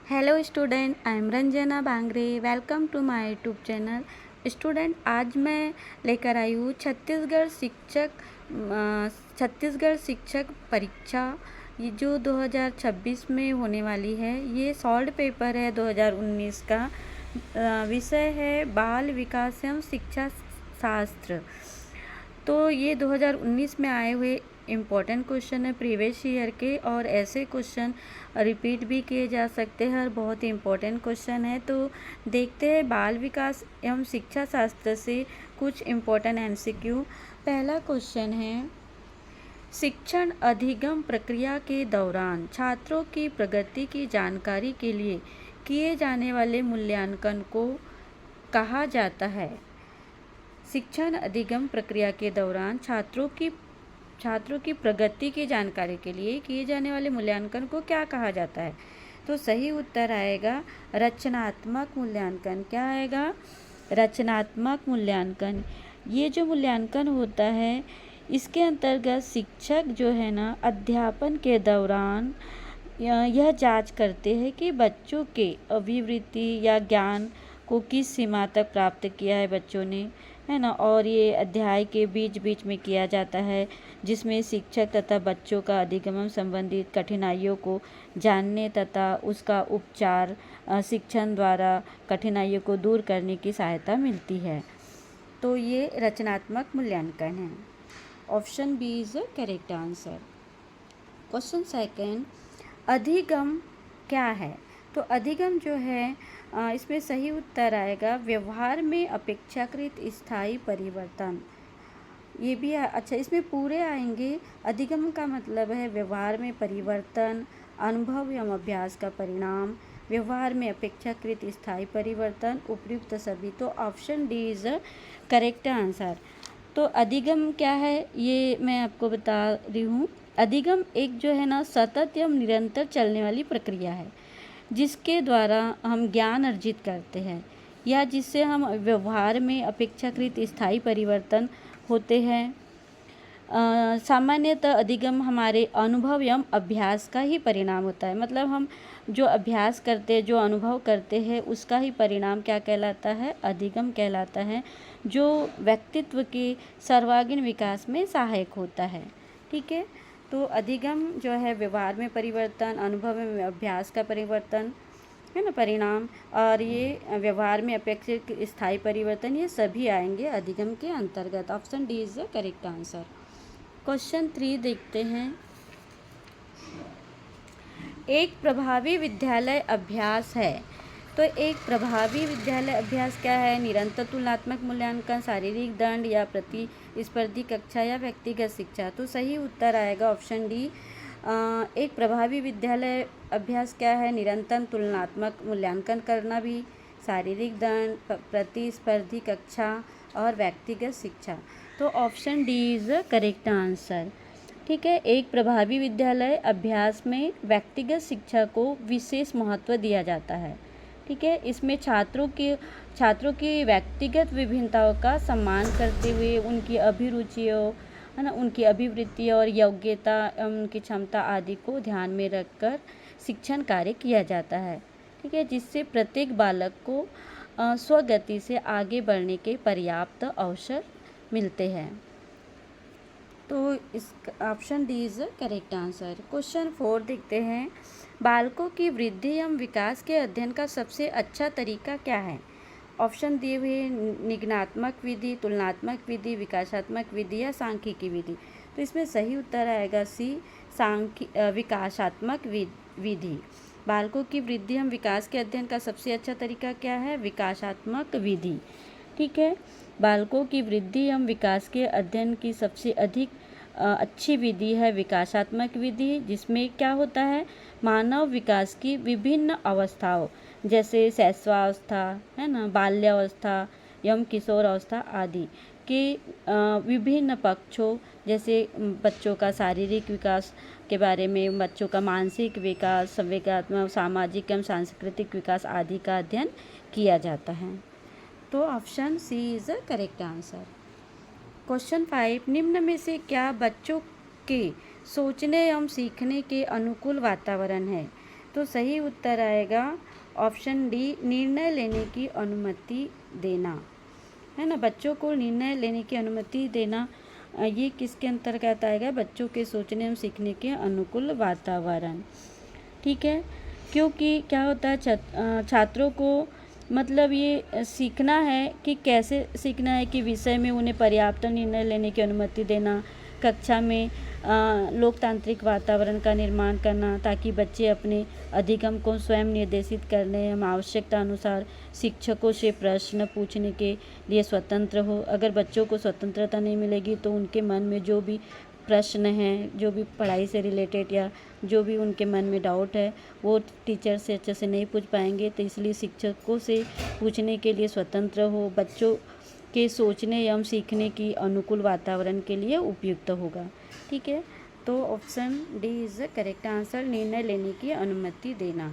Hello student, I am Ranjana Bangre. Welcome to my YouTube channel. Student, आज मैं लेकर आई हूँ छत्तीसगढ़ शिक्षक परीक्षा, ये जो 2026 में होने वाली है। ये सॉल्व पेपर है 2019 का। विषय है बाल विकास एवं शिक्षा शास्त्र। तो ये 2019 में आए हुए इम्पोर्टेंट क्वेश्चन है प्रीवियस ईयर के, और ऐसे क्वेश्चन रिपीट भी किए जा सकते हैं और बहुत ही इम्पोर्टेंट क्वेश्चन है। तो देखते हैं बाल विकास एवं शिक्षा शास्त्र से कुछ इम्पोर्टेंट एमसीक्यू। पहला क्वेश्चन है, शिक्षण अधिगम प्रक्रिया के दौरान छात्रों की प्रगति की जानकारी के लिए किए जाने वाले मूल्यांकन को कहा जाता है। शिक्षण अधिगम प्रक्रिया के दौरान छात्रों की प्रगति की जानकारी के लिए किए जाने वाले मूल्यांकन को क्या कहा जाता है? तो सही उत्तर आएगा रचनात्मक मूल्यांकन। क्या आएगा? रचनात्मक मूल्यांकन। ये जो मूल्यांकन होता है, इसके अंतर्गत शिक्षक जो है ना, अध्यापन के दौरान यह जांच करते हैं कि बच्चों के अभिवृत्ति या ज्ञान को किस सीमा तक प्राप्त किया है बच्चों ने, है ना। और ये अध्याय के बीच बीच में किया जाता है, जिसमें शिक्षक तथा बच्चों का अधिगम संबंधित कठिनाइयों को जानने तथा उसका उपचार शिक्षण द्वारा कठिनाइयों को दूर करने की सहायता मिलती है। तो ये रचनात्मक मूल्यांकन है। Option B is the correct answer. Question second, अधिगम क्या है? तो अधिगम जो है, इसमें सही उत्तर आएगा व्यवहार में अपेक्षाकृत स्थायी परिवर्तन। ये भी अच्छा, इसमें पूरे आएंगे। अधिगम का मतलब है व्यवहार में परिवर्तन, अनुभव एवं अभ्यास का परिणाम, व्यवहार में अपेक्षाकृत स्थायी परिवर्तन, उपयुक्त सभी। तो option D is correct answer. तो अधिगम क्या है, ये मैं आपको बता रही हूँ। अधिगम एक जो है ना, सतत एवं निरंतर चलने वाली प्रक्रिया है, जिसके द्वारा हम ज्ञान अर्जित करते हैं या जिससे हम व्यवहार में अपेक्षाकृत स्थायी परिवर्तन होते हैं। सामान्यतः अधिगम हमारे अनुभव एवं अभ्यास का ही परिणाम होता है। मतलब हम जो अभ्यास करते हैं, जो अनुभव करते हैं, उसका ही परिणाम क्या कहलाता है? अधिगम कहलाता है, जो व्यक्तित्व के सर्वांगीण विकास में सहायक होता है। ठीक है, तो अधिगम जो है व्यवहार में परिवर्तन, अनुभव में अभ्यास का परिवर्तन, है ना, परिणाम, और ये व्यवहार में अपेक्षित स्थायी परिवर्तन, ये सभी आएंगे अधिगम के अंतर्गत। Option D is the correct answer. Question 3 देखते हैं। एक प्रभावी विद्यालय अभ्यास है। तो एक प्रभावी विद्यालय अभ्यास क्या है? निरंतर तुलनात्मक मूल्यांकन, शारीरिक दंड या प्रतिस्पर्धी कक्षा या व्यक्तिगत शिक्षा। तो सही उत्तर आएगा ऑप्शन डी। एक प्रभावी विद्यालय अभ्यास क्या है? निरंतर तुलनात्मक मूल्यांकन करना भी, शारीरिक दंड, प्रतिस्पर्धी कक्षा और व्यक्तिगत शिक्षा। तो option D is correct answer. ठीक है, एक प्रभावी विद्यालय अभ्यास में व्यक्तिगत शिक्षा को विशेष महत्व दिया जाता है। ठीक है, इसमें छात्रों की व्यक्तिगत विभिन्नताओं का सम्मान करते हुए उनकी अभिरुचियों, है ना, उनकी अभिवृत्ति और योग्यता, उनकी क्षमता आदि को ध्यान में रखकर शिक्षण कार्य किया जाता है। ठीक है, जिससे प्रत्येक बालक को स्वगति से आगे बढ़ने के पर्याप्त अवसर मिलते हैं। तो इस option D is correct answer. Question 4 देखते हैं। बालकों की वृद्धि एवं विकास के अध्ययन का सबसे अच्छा तरीका क्या है? ऑप्शन दिए हुए निगमनात्मक विधि, तुलनात्मक विधि, विकासात्मक विधि या सांख्यिकी विधि। तो इसमें सही उत्तर आएगा सी, विकासात्मक विधि। बालकों की वृद्धि एवं विकास के अध्ययन का सबसे अच्छा तरीका क्या है? विकासात्मक विधि। ठीक है, बालकों की वृद्धि एवं विकास के अध्ययन की सबसे अधिक अच्छी विधि है विकासात्मक विधि, जिसमें क्या होता है? मानव विकास की विभिन्न अवस्थाओं, जैसे शैशवावस्था, है ना, बाल्यावस्था एवं किशोरावस्था आदि के विभिन्न पक्षों, जैसे बच्चों का शारीरिक विकास के बारे में, बच्चों का मानसिक विकास, संवेगात्मक, सामाजिक एवं सांस्कृतिक विकास आदि का अध्ययन किया जाता है। तो option C is the correct answer. Question 5, निम्न में से क्या बच्चों के सोचने एवं सीखने के अनुकूल वातावरण है? तो तो सही उत्तर आएगा ऑप्शन डी, निर्णय लेने की अनुमति देना, है ना। बच्चों को निर्णय लेने की अनुमति देना, ये किसके अंतर्गत आएगा? बच्चों के सोचने एवं सीखने के अनुकूल वातावरण, ठीक है। क्योंकि क्या होता है, छात्रों को मतलब ये सीखना है कि कैसे सीखना है कि विषय में उन्हें पर्याप्त निर्णय लेने की अनुमति देना, कक्षा में लोकतांत्रिक वातावरण का निर्माण करना ताकि बच्चे अपने अधिगम को स्वयं निर्देशित करने एवं आवश्यकता अनुसार शिक्षकों से प्रश्न पूछने के लिए स्वतंत्र हो। अगर बच्चों को स्वतंत्रता नहीं मिलेगी तो उनके मन में जो भी प्रश्न हैं, जो भी पढ़ाई से रिलेटेड या जो भी उनके मन में डाउट है वो टीचर से अच्छे से नहीं पूछ पाएंगे। तो इसलिए शिक्षकों से पूछने के लिए स्वतंत्र हो, बच्चों के सोचने एवं सीखने की अनुकूल वातावरण के लिए उपयुक्त होगा, ठीक है। तो option D is the correct answer, निर्णय लेने की अनुमति देना।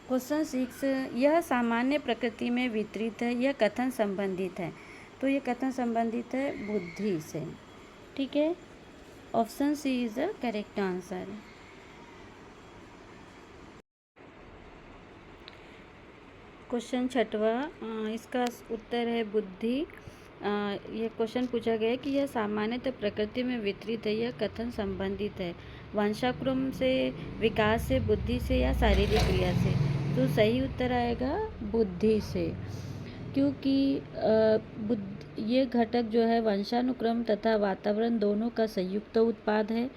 क्वेश्चन 6, यह सामान्य प्रकृति में वितरित है, यह कथन संबंधित है। तो ये कथन संबंधित है बुद्धि से, ठीक है। Option C is the correct answer. Question 6वां, इसका उत्तर है बुद्धि। ये क्वेश्चन पूछा गया है कि यह सामान्यतः प्रकृति में वितरित है, यह कथन संबंधित है वंशानुक्रम से, विकास से, बुद्धि से या शारीरिक क्रिया से। तो सही उत्तर आएगा बुद्धि से, क्योंकि ये घटक जो है वंशानुक्रम तथा वातावरण दोनों का संयुक्त उत्पाद है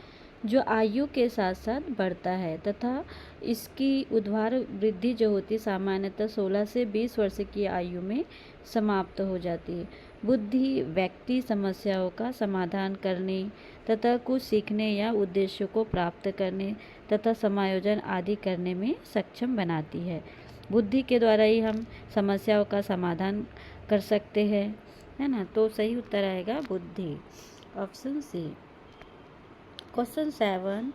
जो आयु के साथ साथ बढ़ता है तथा इसकी उद्वार वृद्धि जो होती है सामान्यतः 16 से 20 वर्ष की आयु में समाप्त हो जाती है। बुद्धि व्यक्ति समस्याओं का समाधान करने तथा कुछ सीखने या उद्देश्यों को प्राप्त करने तथा समायोजन आदि करने में सक्षम बनाती है। बुद्धि के द्वारा ही हम समस्याओं का समाधान कर सकते हैं, है ना। तो सही उत्तर आएगा बुद्धि, ऑप्शन सी। क्वेश्चन 7,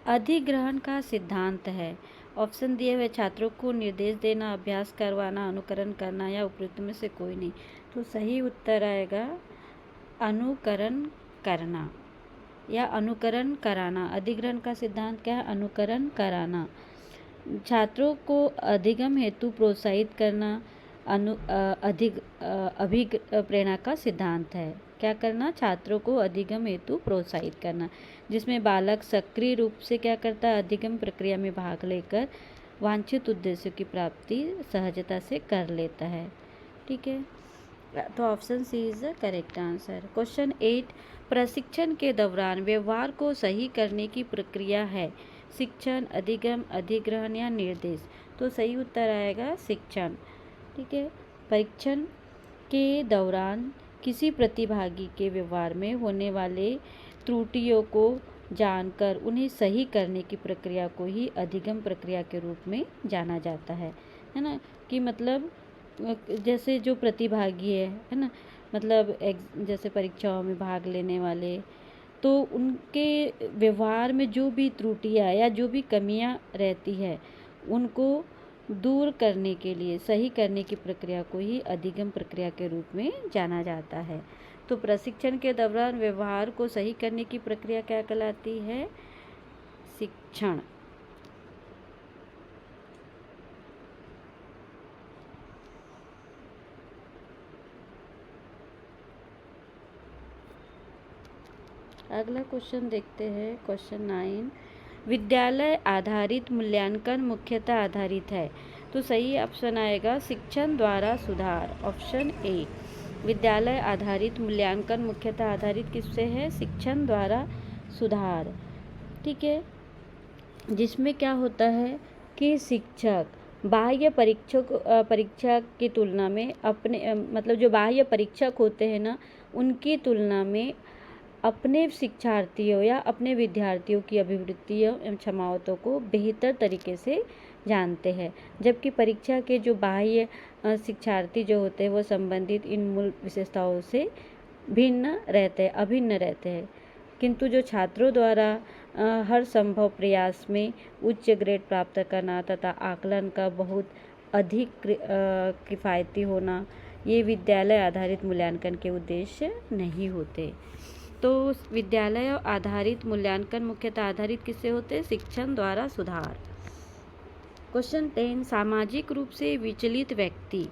अधिग्रहण का सिद्धांत है। ऑप्शन दिए हुए छात्रों को निर्देश देना, अभ्यास करवाना, अनुकरण करना या उपयुक्त में से कोई नहीं। तो सही उत्तर आएगा अनुकरण करना या अनुकरण कराना। अधिग्रहण का सिद्धांत क्या है? अनुकरण कराना। छात्रों को अधिगम हेतु प्रोत्साहित करना अभिप्रेरणा का सिद्धांत है। क्या करना? छात्रों को अधिगम हेतु प्रोत्साहित करना, जिसमें बालक सक्रिय रूप से क्या करता है? अधिगम प्रक्रिया में भाग लेकर वांछित उद्देश्यों की प्राप्ति सहजता से कर लेता है, ठीक है। तो option C is the correct answer. Question 8, प्रशिक्षण के दौरान व्यवहार को सही करने की प्रक्रिया है शिक्षण, अधिगम, अधिग्रहण या निर्देश। तो सही उत्तर आएगा शिक्षण, ठीक है। परीक्षण के दौरान किसी प्रतिभागी के व्यवहार में होने वाले त्रुटियों को जानकर उन्हें सही करने की प्रक्रिया को ही अधिगम प्रक्रिया के रूप में जाना जाता है ना। कि मतलब जैसे जो प्रतिभागी है ना, मतलब जैसे परीक्षाओं में भाग लेने वाले, तो उनके व्यवहार में जो भी त्रुटियां या जो भी कमियां रहती है उनको दूर करने के लिए सही करने की प्रक्रिया को ही अधिगम प्रक्रिया के रूप में जाना जाता है। तो प्रशिक्षण के दौरान व्यवहार को सही करने की प्रक्रिया क्या कहलाती है? शिक्षण। अगला क्वेश्चन देखते हैं, क्वेश्चन 9, विद्यालय आधारित मूल्यांकन मुख्यतः आधारित है। तो सही ऑप्शन आएगा शिक्षण द्वारा सुधार, ऑप्शन ए। विद्यालय आधारित मूल्यांकन मुख्यतः आधारित किससे है? शिक्षण द्वारा सुधार, ठीक है। जिसमें क्या होता है कि शिक्षक बाह्य परीक्षा की तुलना में अपने मतलब जो बाह्य परीक्षक होते हैं ना, उनकी तुलना में अपने शिक्षार्थियों या अपने विद्यार्थियों की अभिवृत्तियों एवं क्षमताओं को बेहतर तरीके से जानते हैं, जबकि परीक्षा के जो बाह्य शिक्षार्थी जो होते हैं वो संबंधित इन मूल विशेषताओं से अभिन्न रहते हैं। किंतु जो छात्रों द्वारा हर संभव प्रयास में उच्च ग्रेड प्राप्त करना तथा आकलन का बहुत अधिक किफ़ायती होना, ये विद्यालय आधारित मूल्यांकन के उद्देश्य नहीं होते। तो विद्यालय आधारित मूल्यांकन मुख्यतः आधारित किससे होते हैं? शिक्षण द्वारा सुधार। क्वेश्चन 10, सामाजिक रूप से विचलित व्यक्ति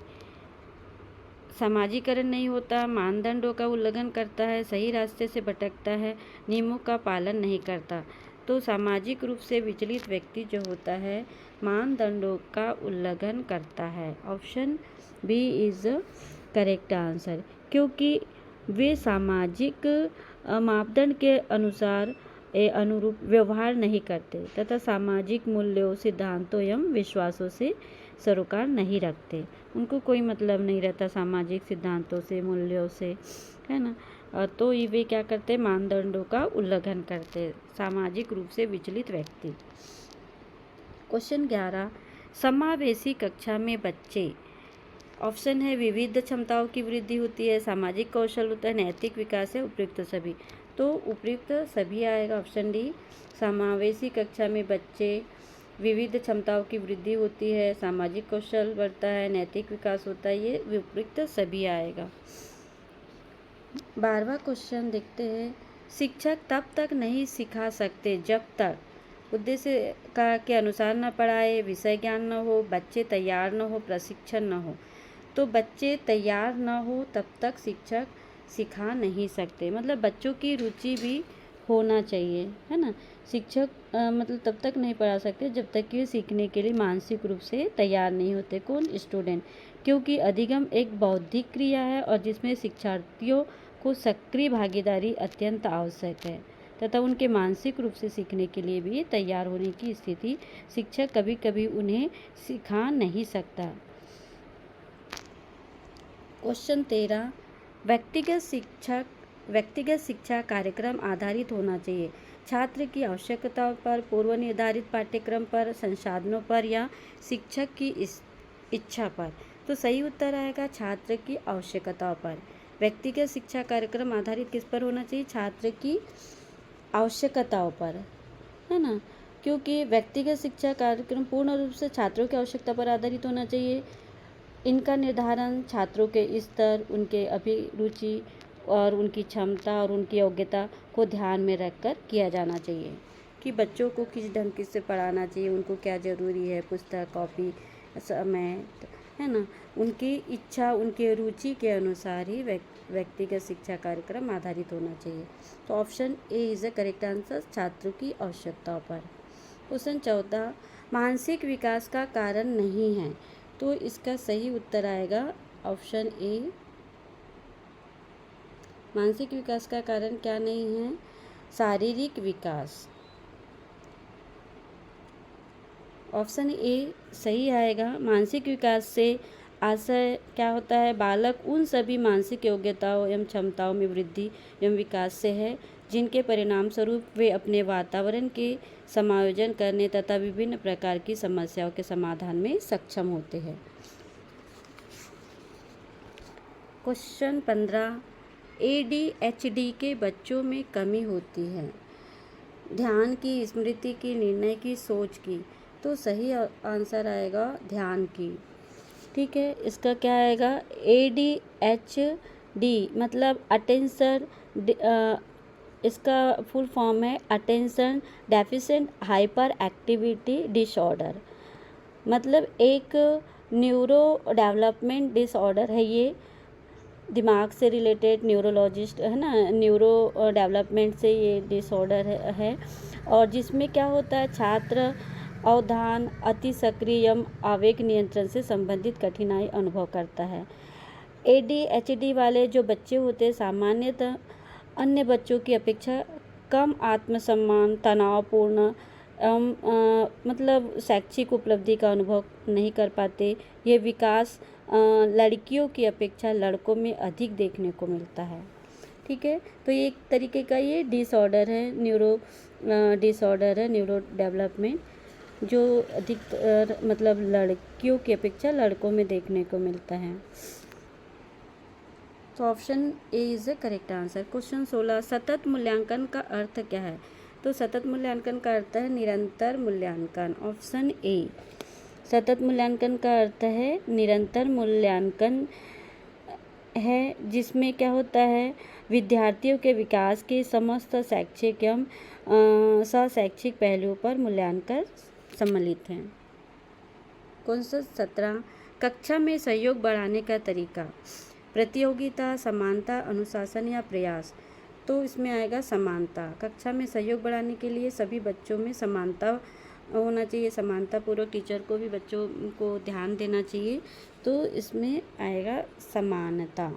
समाजीकरण नहीं होता, मानदंडों का उल्लंघन करता है, सही रास्ते से भटकता है, नियमों का पालन नहीं करता। तो सामाजिक रूप से विचलित व्यक्ति जो होता है मानदंडों का उल्लंघन करता है। Option B is correct answer, क्योंकि वे सामाजिक मापदंड के अनुसार अनुरूप व्यवहार नहीं करते तथा सामाजिक मूल्यों, सिद्धांतों एवं विश्वासों से सरोकार नहीं रखते। उनको कोई मतलब नहीं रहता सामाजिक सिद्धांतों से, मूल्यों से, है ना। तो ये वे क्या करते? मानदंडों का उल्लंघन करते, सामाजिक रूप से विचलित व्यक्ति। क्वेश्चन 11, समावेशी कक्षा में बच्चे। ऑप्शन है विविध क्षमताओं की वृद्धि होती है, सामाजिक कौशल होता है, नैतिक विकास है, उपयुक्त सभी। तो उपयुक्त सभी आएगा, ऑप्शन डी। समावेशी कक्षा में बच्चे, विविध क्षमताओं की वृद्धि होती है, सामाजिक कौशल बढ़ता है, नैतिक विकास होता है, ये उपयुक्त सभी आएगा। 12वां क्वेश्चन देखते हैं, शिक्षक तब तक नहीं सिखा सकते जब तक उद्देश्य का के अनुसार न पढ़ाए, विषय ज्ञान न हो, बच्चे तैयार न हो, प्रशिक्षण न हो। तो बच्चे तैयार न हो तब तक शिक्षक सिखा नहीं सकते, मतलब बच्चों की रुचि भी होना चाहिए, है ना। शिक्षक मतलब तब तक नहीं पढ़ा सकते जब तक कि वे सीखने के लिए मानसिक रूप से तैयार नहीं होते। कौन? स्टूडेंट, क्योंकि अधिगम एक बौद्धिक क्रिया है और जिसमें शिक्षार्थियों को सक्रिय भागीदारी अत्यंत आवश्यक है तथा उनके मानसिक रूप से सीखने के लिए भी तैयार होने की स्थिति शिक्षक कभी कभी उन्हें सिखा नहीं सकता। क्वेश्चन 13, व्यक्तिगत शिक्षा कार्यक्रम आधारित होना चाहिए, छात्र की आवश्यकताओं पर, पूर्व निर्धारित पाठ्यक्रम पर, संसाधनों पर या शिक्षक की इच्छा पर। तो सही उत्तर आएगा छात्र की आवश्यकताओं पर। व्यक्तिगत शिक्षा कार्यक्रम आधारित किस पर होना चाहिए? छात्र की आवश्यकताओं पर, है ना, क्योंकि व्यक्तिगत शिक्षा कार्यक्रम पूर्ण रूप से छात्रों की आवश्यकता पर आधारित होना चाहिए। इनका निर्धारण छात्रों के स्तर, उनके अभिरुचि और उनकी क्षमता और उनकी योग्यता को ध्यान में रखकर किया जाना चाहिए कि बच्चों को किस ढंग से पढ़ाना चाहिए, उनको क्या ज़रूरी है, पुस्तक, कॉपी, समय, है ना, उनकी इच्छा, उनके रुचि के अनुसार ही व्यक्तिगत शिक्षा कार्यक्रम आधारित होना चाहिए। तो option A is the correct answer, छात्रों की आवश्यकताओं पर। क्वेश्चन 14, मानसिक विकास का कारण नहीं है, तो इसका सही उत्तर आएगा ऑप्शन ए। मानसिक विकास का कारण क्या नहीं है? शारीरिक विकास। ऑप्शन ए सही आएगा। मानसिक विकास से आशय क्या होता है? बालक उन सभी मानसिक योग्यताओं एवं क्षमताओं में वृद्धि एवं विकास से है जिनके परिणाम स्वरूप वे अपने वातावरण के समायोजन करने तथा विभिन्न प्रकार की समस्याओं के समाधान में सक्षम होते हैं। क्वेश्चन 15, ADHD के बच्चों में कमी होती है, ध्यान की, स्मृति की, निर्णय की, सोच की। तो सही आंसर आएगा ध्यान की। ठीक है, इसका क्या आएगा? ADHD मतलब अटेंशन, इसका फुल फॉर्म है attention deficient hyper activity disorder, मतलब एक न्यूरो डेवलपमेंट डिसऑर्डर है ये, दिमाग से रिलेटेड न्यूरोलॉजिस्ट, है ना, न्यूरो डेवलपमेंट से ये डिसऑर्डर है और जिसमें क्या होता है, छात्र अवधान, अति सक्रिय एवं आवेग नियंत्रण से संबंधित कठिनाई अनुभव करता है। ADHD वाले जो बच्चे होते हैं सामान्यतः अन्य बच्चों की अपेक्षा कम आत्मसम्मान, तनावपूर्ण एवं मतलब शैक्षिक उपलब्धि का अनुभव नहीं कर पाते। ये विकास लड़कियों की अपेक्षा लड़कों में अधिक देखने को मिलता है। ठीक है, तो ये एक तरीके का ये डिसऑर्डर है, न्यूरो डिसऑर्डर है, न्यूरो डेवलपमेंट, जो अधिक मतलब लड़कियों की अपेक्षा लड़कों में देखने को मिलता है। तो option A is the correct answer. Question 16, सतत मूल्यांकन का अर्थ क्या है? तो सतत मूल्यांकन का अर्थ है निरंतर मूल्यांकन। ऑप्शन ए, सतत मूल्यांकन का अर्थ है निरंतर मूल्यांकन है, जिसमें क्या होता है, विद्यार्थियों के विकास के समस्त शैक्षिक एवं शैक्षिक पहलुओं पर मूल्यांकन सम्मिलित हैं। क्वेश्चन 17, कक्षा में सहयोग बढ़ाने का तरीका, प्रतियोगिता, समानता, अनुशासन या प्रयास। तो इसमें आएगा समानता। कक्षा में सहयोग बढ़ाने के लिए सभी बच्चों में समानता होना चाहिए, समानतापूर्वक टीचर को भी बच्चों को ध्यान देना चाहिए, तो इसमें आएगा समानता।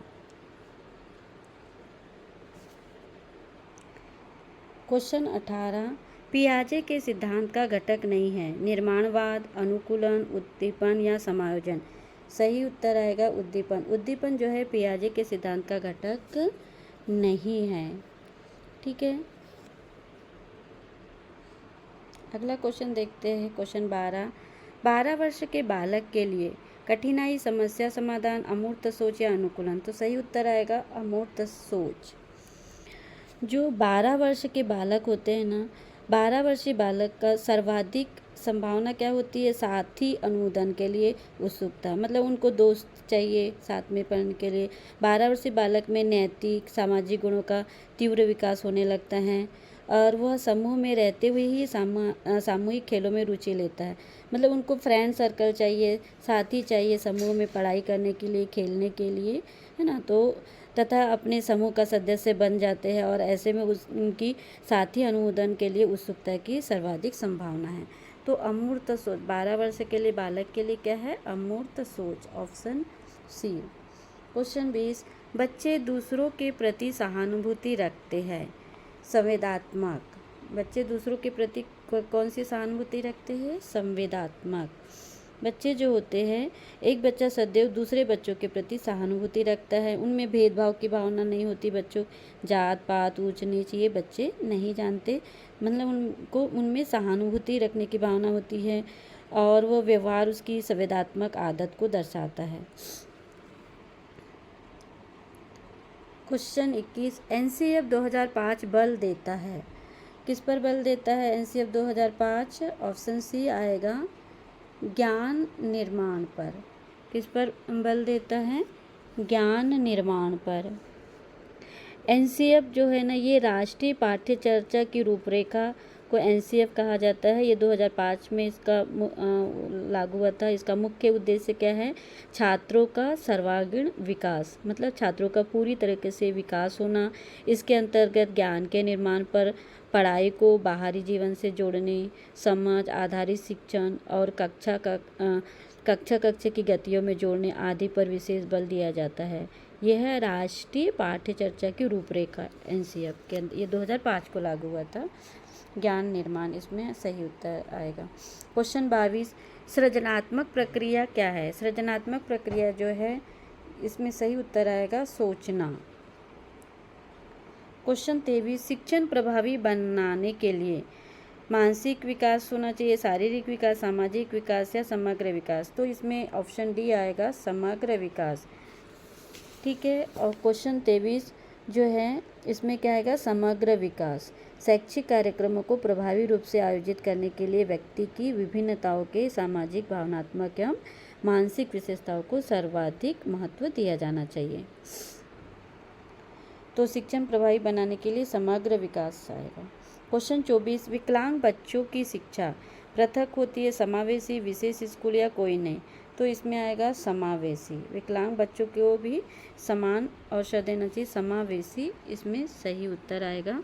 क्वेश्चन 18, पियाजे के सिद्धांत का घटक नहीं है, निर्माणवाद, अनुकूलन, उद्दीपन या समायोजन। सही उत्तर आएगा उद्दीपन। उद्दीपन जो है पियाजे के सिद्धांत का घटक नहीं है। ठीक है, अगला क्वेश्चन देखते हैं। क्वेश्चन 12 वर्ष के बालक के लिए कठिनाई, समस्या समाधान, अमूर्त सोच या अनुकूलन। तो सही उत्तर आएगा अमूर्त सोच। जो 12 वर्ष के बालक होते हैं ना, 12 वर्षीय बालक का सर्वाधिक संभावना क्या होती है, साथी अनुमोदन के लिए उत्सुकता, मतलब उनको दोस्त चाहिए साथ में पढ़ने के लिए। 12 वर्षीय बालक में नैतिक सामाजिक गुणों का तीव्र विकास होने लगता है और वह समूह में रहते हुए ही सामूहिक खेलों में रुचि लेता है। मतलब उनको फ्रेंड सर्कल चाहिए, साथी चाहिए समूह में पढ़ाई करने के लिए, खेलने के लिए, है ना। तो तथा अपने समूह का सदस्य बन जाते हैं और ऐसे में उनकी साथी अनुमोदन के लिए उत्सुकता की सर्वाधिक संभावना है। तो अमूर्त सोच 12 वर्ष के लिए बालक के लिए क्या है, अमूर्त सोच, ऑप्शन सी। क्वेश्चन 20, बच्चे दूसरों के प्रति सहानुभूति रखते हैं, संवेदात्मक। बच्चे दूसरों के प्रति कौन सी सहानुभूति रखते हैं, संवेदात्मक। बच्चे जो होते हैं, एक बच्चा सदैव दूसरे बच्चों के प्रति सहानुभूति रखता है, उनमें भेदभाव की भावना नहीं होती। बच्चों जात पात ऊंच नीच ये बच्चे नहीं जानते, मतलब उनको उनमें सहानुभूति रखने की भावना होती है और वो व्यवहार उसकी संवेदात्मक आदत को दर्शाता है। क्वेश्चन 21, एनसीएफ 2005 बल देता है, किस पर बल देता है एनसीएफ 2005? ऑप्शन सी आएगा ज्ञान निर्माण पर। किस पर बल देता है, ज्ञान निर्माण पर। एनसीएफ जो है ना, ये राष्ट्रीय पाठ्य चर्चा की रूपरेखा को एनसीएफ कहा जाता है। ये 2005 में इसका लागू हुआ था। इसका मुख्य उद्देश्य क्या है, छात्रों का सर्वांगीण विकास, मतलब छात्रों का पूरी तरीके से विकास होना। इसके अंतर्गत ज्ञान के निर्माण पर, पढ़ाई को बाहरी जीवन से जोड़ने, समझ आधारित शिक्षण और कक्षा की गतियों में जोड़ने आदि पर विशेष बल दिया जाता है। यह है राष्ट्रीय पाठ्य चर्चा की रूपरेखा एनसीएफ के अंदर, ये 2005 को लागू हुआ था। ज्ञान निर्माण इसमें सही उत्तर आएगा। क्वेश्चन 22, सृजनात्मक प्रक्रिया क्या है? सृजनात्मक प्रक्रिया जो है इसमें सही उत्तर आएगा सोचना। क्वेश्चन 23, शिक्षण प्रभावी बनाने के लिए मानसिक विकास होना चाहिए, शारीरिक विकास, सामाजिक विकास या समग्र विकास। तो इसमें ऑप्शन डी आएगा समग्र विकास। ठीक है, और क्वेश्चन 23 जो है इसमें क्या आएगा, समग्र विकास। शैक्षिक कार्यक्रमों को प्रभावी रूप से आयोजित करने के लिए व्यक्ति की विभिन्नताओं के सामाजिक, भावनात्मक एवं मानसिक विशेषताओं को सर्वाधिक महत्व दिया जाना चाहिए। तो शिक्षण प्रभावी बनाने के लिए समग्र विकास आएगा। क्वेश्चन 24, विकलांग बच्चों की शिक्षा पृथक होती है, समावेशी, विशेष स्कूल या कोई नहीं। तो इसमें आएगा समावेशी। विकलांग बच्चों को भी समान अवसर देना चाहिए, समावेशी इसमें सही उत्तर आएगा।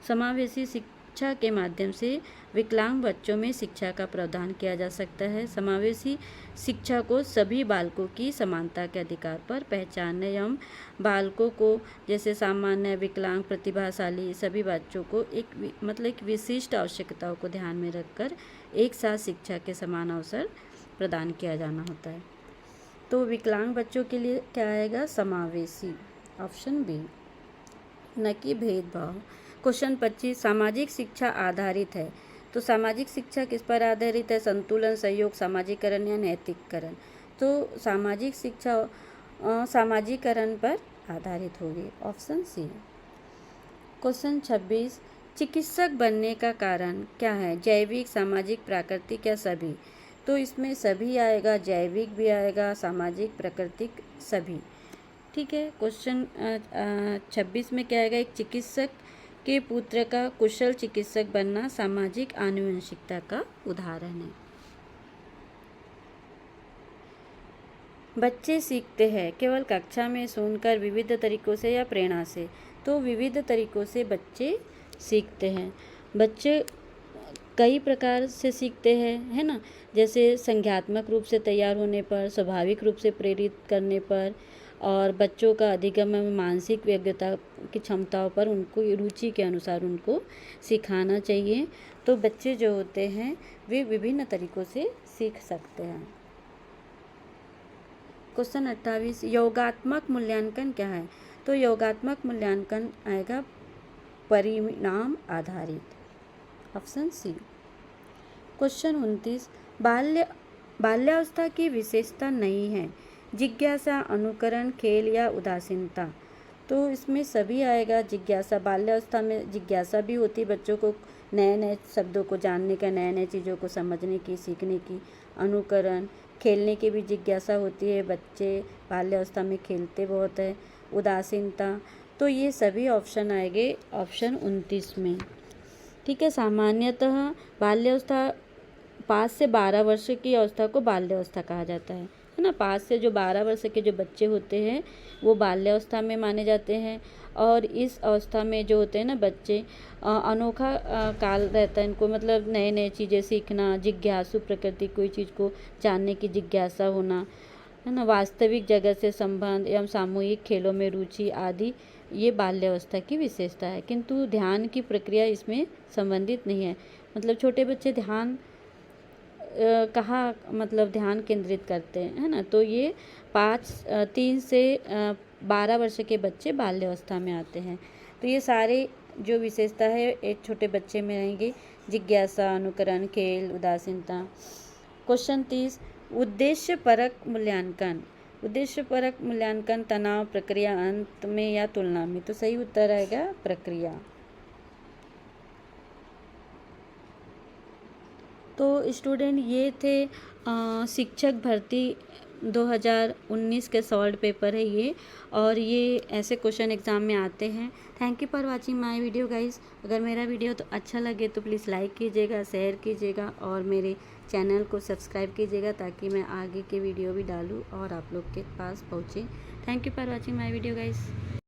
समावेशी शिक्षा के माध्यम से विकलांग बच्चों में शिक्षा का प्रावधान किया जा सकता है। समावेशी शिक्षा को सभी बालकों की समानता के अधिकार पर पहचानने एवं बालकों को जैसे सामान्य, विकलांग, प्रतिभाशाली सभी बच्चों को एक विशिष्ट आवश्यकताओं को ध्यान में रखकर एक साथ शिक्षा के समान अवसर प्रदान किया जाना होता है। तो विकलांग बच्चों के लिए क्या आएगा, समावेशी, ऑप्शन बी, न कि भेदभाव। क्वेश्चन 25, सामाजिक शिक्षा आधारित है। तो सामाजिक शिक्षा किस पर आधारित है, संतुलन, सहयोग, सामाजिकरण या नैतिककरण। तो सामाजिक शिक्षा सामाजिकरण पर आधारित होगी, ऑप्शन सी। क्वेश्चन 26, चिकित्सक बनने का कारण क्या है, जैविक, सामाजिक, प्राकृतिक या सभी। तो इसमें सभी आएगा, जैविक भी आएगा, सामाजिक, प्राकृतिक, सभी। ठीक है। क्वेश्चन 26 में क्या आएगा, एक चिकित्सक के पुत्र का कुशल चिकित्सक बनना सामाजिक आनुवंशिकता का उदाहरण है। बच्चे सीखते हैं केवल कक्षा में सुनकर, विविध तरीकों से या प्रेरणा से। तो विविध तरीकों से बच्चे सीखते हैं। बच्चे कई प्रकार से सीखते हैं, है ना, जैसे संज्ञात्मक रूप से तैयार होने पर, स्वाभाविक रूप से प्रेरित करने पर, और बच्चों का अधिगम मानसिक व्यग्रता की क्षमताओं पर उनको रुचि के अनुसार उनको सिखाना चाहिए। तो बच्चे जो होते हैं वे विभिन्न तरीकों से सीख सकते हैं। क्वेश्चन 28, योगात्मक मूल्यांकन क्या है? तो योगात्मक मूल्यांकन आएगा परिणाम आधारित, ऑप्शन सी। क्वेश्चन 29, बाल्यावस्था की विशेषता नहीं है, जिज्ञासा, अनुकरण, खेल या उदासीनता। तो इसमें सभी आएगा। जिज्ञासा, बाल्यावस्था में जिज्ञासा भी होती है बच्चों को, नए नए शब्दों को जानने का, नए नए चीज़ों को समझने की, सीखने की। अनुकरण, खेलने की भी जिज्ञासा होती है, बच्चे बाल्यावस्था में खेलते बहुत है। उदासीनता, तो ये सभी ऑप्शन आएंगे ऑप्शन 29 में। ठीक है। सामान्यतः बाल्यावस्था 5 से 12 वर्ष की अवस्था को बाल्यावस्था कहा जाता है ना। 5 से जो 12 वर्ष के जो बच्चे होते हैं वो बाल्यावस्था में माने जाते हैं। और इस अवस्था में जो होते हैं ना बच्चे, अनोखा काल रहता है इनको, मतलब नए नए चीज़ें सीखना, जिज्ञासु प्रकृति, कोई चीज़ को जानने की जिज्ञासा होना, है ना, वास्तविक जगत से संबंध एवं सामूहिक खेलों में रुचि आदि, ये बाल्यावस्था की विशेषता है। किंतु ध्यान की प्रक्रिया इसमें संबंधित नहीं है। मतलब छोटे बच्चे ध्यान कहाँ मतलब ध्यान केंद्रित करते हैं, है ना। तो ये 3 से 12 वर्ष के बच्चे बाल्यावस्था में आते हैं। तो ये सारे जो विशेषता है एक छोटे बच्चे में रहेंगे, जिज्ञासा, अनुकरण, खेल, उदासीनता। क्वेश्चन 30, उद्देश्यपरक मूल्यांकन। उद्देश्यपरक मूल्यांकन तनाव, प्रक्रिया, अंत में या तुलना में। तो सही उत्तर आएगा प्रक्रिया। तो स्टूडेंट ये थे शिक्षक भर्ती 2019 के सॉल्व पेपर है ये, और ये ऐसे क्वेश्चन एग्ज़ाम में आते हैं। Thank you for watching my video guys. अगर मेरा वीडियो तो अच्छा लगे तो प्लीज़ लाइक कीजिएगा, शेयर कीजिएगा और मेरे चैनल को सब्सक्राइब कीजिएगा, ताकि मैं आगे के वीडियो भी डालूँ और आप लोग के पास पहुँचे। Thank you for watching my video guys.